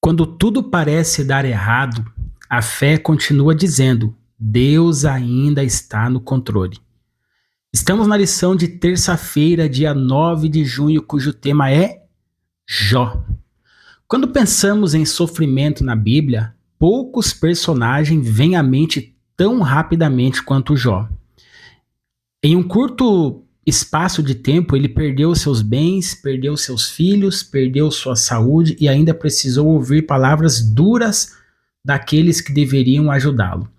Quando tudo parece dar errado, a fé continua dizendo: Deus ainda está no controle. Estamos na lição de terça-feira, dia 9 de junho, cujo tema é Jó. Quando pensamos em sofrimento na Bíblia, poucos personagens vêm à mente tão rapidamente quanto Jó. Em um curto espaço de tempo, ele perdeu seus bens, perdeu seus filhos, perdeu sua saúde e ainda precisou ouvir palavras duras daqueles que deveriam ajudá-lo.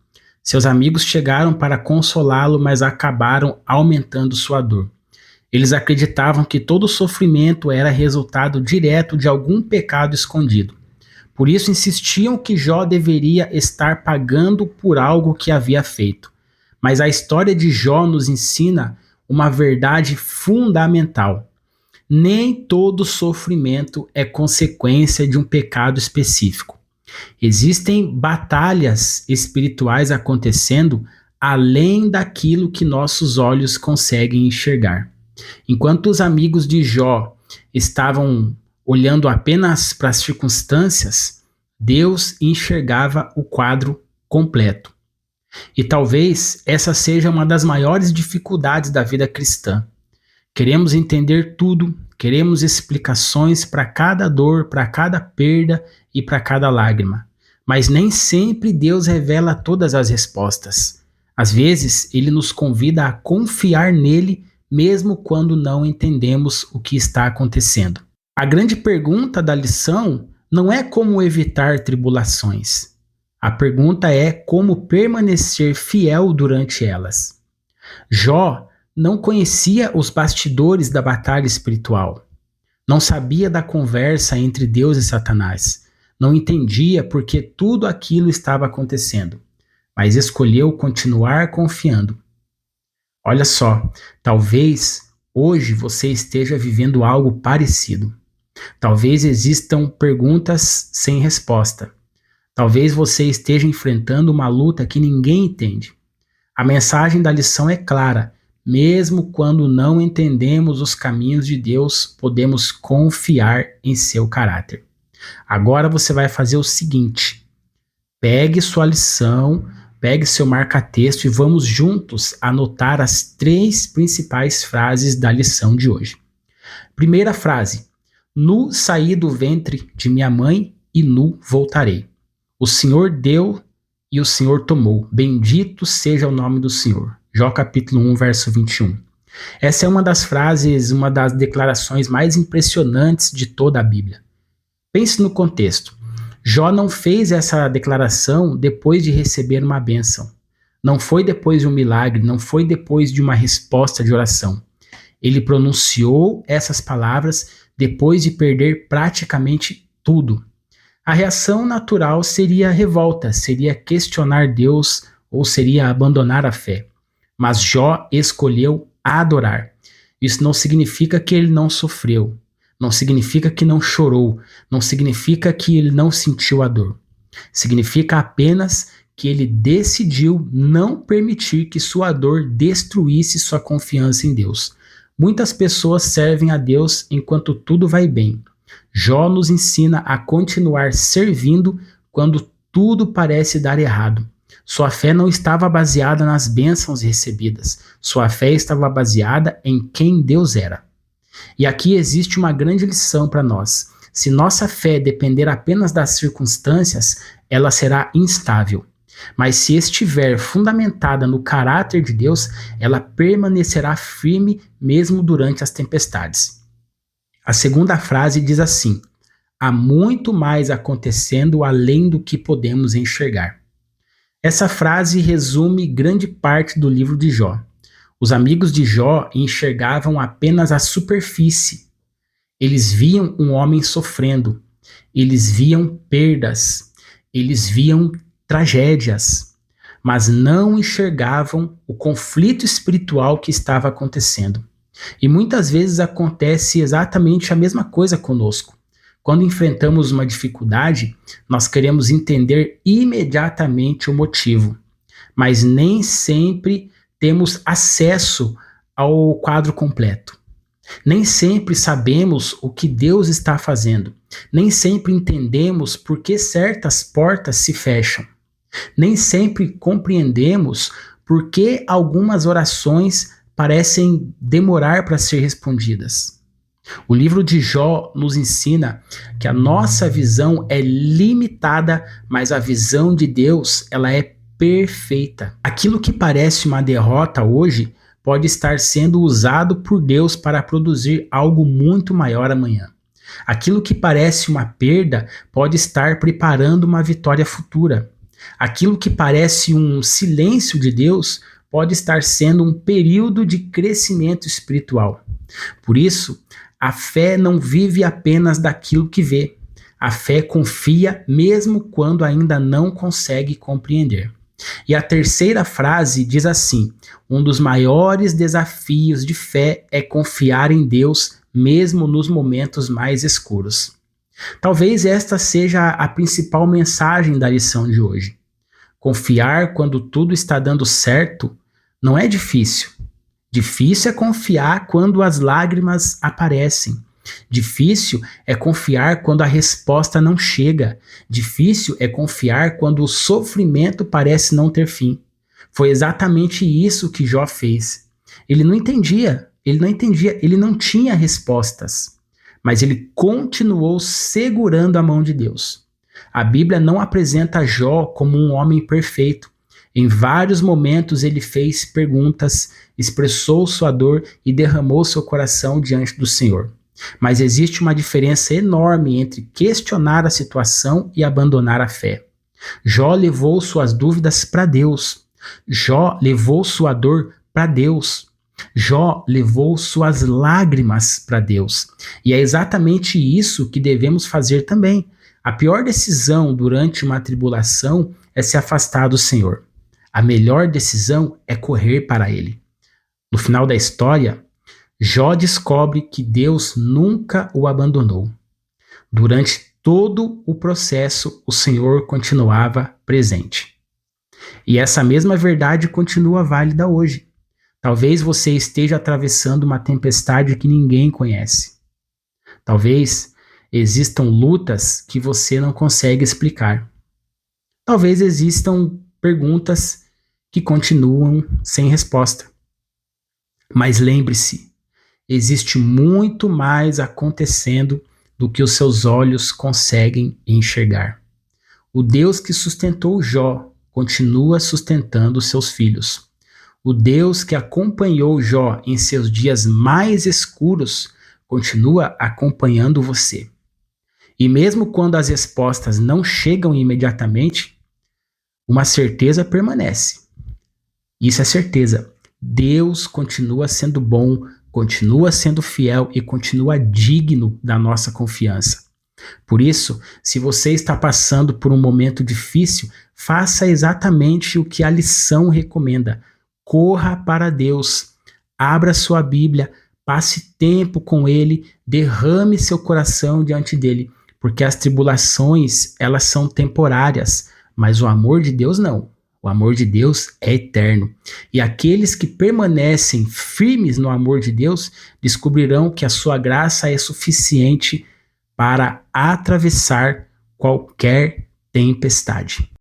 Seus amigos chegaram para consolá-lo, mas acabaram aumentando sua dor. Eles acreditavam que todo sofrimento era resultado direto de algum pecado escondido. Por isso insistiam que Jó deveria estar pagando por algo que havia feito. Mas a história de Jó nos ensina uma verdade fundamental. Nem todo sofrimento é consequência de um pecado específico. Existem batalhas espirituais acontecendo além daquilo que nossos olhos conseguem enxergar. Enquanto os amigos de Jó estavam olhando apenas para as circunstâncias, Deus enxergava o quadro completo. E talvez essa seja uma das maiores dificuldades da vida cristã. Queremos entender tudo, queremos explicações para cada dor, para cada perda e para cada lágrima. Mas nem sempre Deus revela todas as respostas. Às vezes, Ele nos convida a confiar nele, mesmo quando não entendemos o que está acontecendo. A grande pergunta da lição não é como evitar tribulações. A pergunta é como permanecer fiel durante elas. Jó não conhecia os bastidores da batalha espiritual. Não sabia da conversa entre Deus e Satanás. Não entendia por que tudo aquilo estava acontecendo, mas escolheu continuar confiando. Olha só, talvez hoje você esteja vivendo algo parecido. Talvez existam perguntas sem resposta. Talvez você esteja enfrentando uma luta que ninguém entende. A mensagem da lição é clara. Mesmo quando não entendemos os caminhos de Deus, podemos confiar em seu caráter. Agora você vai fazer o seguinte: pegue sua lição, pegue seu marca-texto e vamos juntos anotar as 3 principais frases da lição de hoje. Primeira frase: nu saí do ventre de minha mãe e nu voltarei. O Senhor deu e o Senhor tomou. Bendito seja o nome do Senhor. Jó capítulo 1, verso 21. Essa é uma das frases, uma das declarações mais impressionantes de toda a Bíblia. Pense no contexto. Jó não fez essa declaração depois de receber uma bênção. Não foi depois de um milagre, não foi depois de uma resposta de oração. Ele pronunciou essas palavras depois de perder praticamente tudo. A reação natural seria revolta, seria questionar Deus ou seria abandonar a fé. Mas Jó escolheu adorar. Isso não significa que ele não sofreu, não significa que não chorou, não significa que ele não sentiu a dor. Significa apenas que ele decidiu não permitir que sua dor destruísse sua confiança em Deus. Muitas pessoas servem a Deus enquanto tudo vai bem. Jó nos ensina a continuar servindo quando tudo parece dar errado. Sua fé não estava baseada nas bênçãos recebidas. Sua fé estava baseada em quem Deus era. E aqui existe uma grande lição para nós. Se nossa fé depender apenas das circunstâncias, ela será instável. Mas se estiver fundamentada no caráter de Deus, ela permanecerá firme mesmo durante as tempestades. A segunda frase diz assim: há muito mais acontecendo além do que podemos enxergar. Essa frase resume grande parte do livro de Jó. Os amigos de Jó enxergavam apenas a superfície. Eles viam um homem sofrendo, eles viam perdas, eles viam tragédias, mas não enxergavam o conflito espiritual que estava acontecendo. E muitas vezes acontece exatamente a mesma coisa conosco. Quando enfrentamos uma dificuldade, nós queremos entender imediatamente o motivo, mas nem sempre temos acesso ao quadro completo. Nem sempre sabemos o que Deus está fazendo. Nem sempre entendemos por que certas portas se fecham. Nem sempre compreendemos por que algumas orações parecem demorar para ser respondidas. O livro de Jó nos ensina que a nossa visão é limitada, mas a visão de Deus, ela é perfeita. Aquilo que parece uma derrota hoje pode estar sendo usado por Deus para produzir algo muito maior amanhã. Aquilo que parece uma perda pode estar preparando uma vitória futura. Aquilo que parece um silêncio de Deus pode estar sendo um período de crescimento espiritual. Por isso, a fé não vive apenas daquilo que vê. A fé confia mesmo quando ainda não consegue compreender. E a terceira frase diz assim: um dos maiores desafios de fé é confiar em Deus mesmo nos momentos mais escuros. Talvez esta seja a principal mensagem da lição de hoje. Confiar quando tudo está dando certo não é difícil. Difícil é confiar quando as lágrimas aparecem. Difícil é confiar quando a resposta não chega. Difícil é confiar quando o sofrimento parece não ter fim. Foi exatamente isso que Jó fez. Ele não entendia, ele não tinha respostas, mas ele continuou segurando a mão de Deus. A Bíblia não apresenta Jó como um homem perfeito. Em vários momentos ele fez perguntas, expressou sua dor e derramou seu coração diante do Senhor. Mas existe uma diferença enorme entre questionar a situação e abandonar a fé. Jó levou suas dúvidas para Deus. Jó levou sua dor para Deus. Jó levou suas lágrimas para Deus. E é exatamente isso que devemos fazer também. A pior decisão durante uma tribulação é se afastar do Senhor. A melhor decisão é correr para Ele. No final da história, Jó descobre que Deus nunca o abandonou. Durante todo o processo, o Senhor continuava presente. E essa mesma verdade continua válida hoje. Talvez você esteja atravessando uma tempestade que ninguém conhece. Talvez existam lutas que você não consegue explicar. Talvez existam perguntas que continuam sem resposta. Mas lembre-se, existe muito mais acontecendo do que os seus olhos conseguem enxergar. O Deus que sustentou Jó continua sustentando seus filhos. O Deus que acompanhou Jó em seus dias mais escuros continua acompanhando você. E mesmo quando as respostas não chegam imediatamente, uma certeza permanece. Isso é certeza. Deus continua sendo bom, continua sendo fiel e continua digno da nossa confiança. Por isso, se você está passando por um momento difícil, faça exatamente o que a lição recomenda. Corra para Deus, abra sua Bíblia, passe tempo com Ele, derrame seu coração diante dele, porque as tribulações, elas são temporárias, mas o amor de Deus não. O amor de Deus é eterno. E aqueles que permanecem firmes no amor de Deus descobrirão que a sua graça é suficiente para atravessar qualquer tempestade.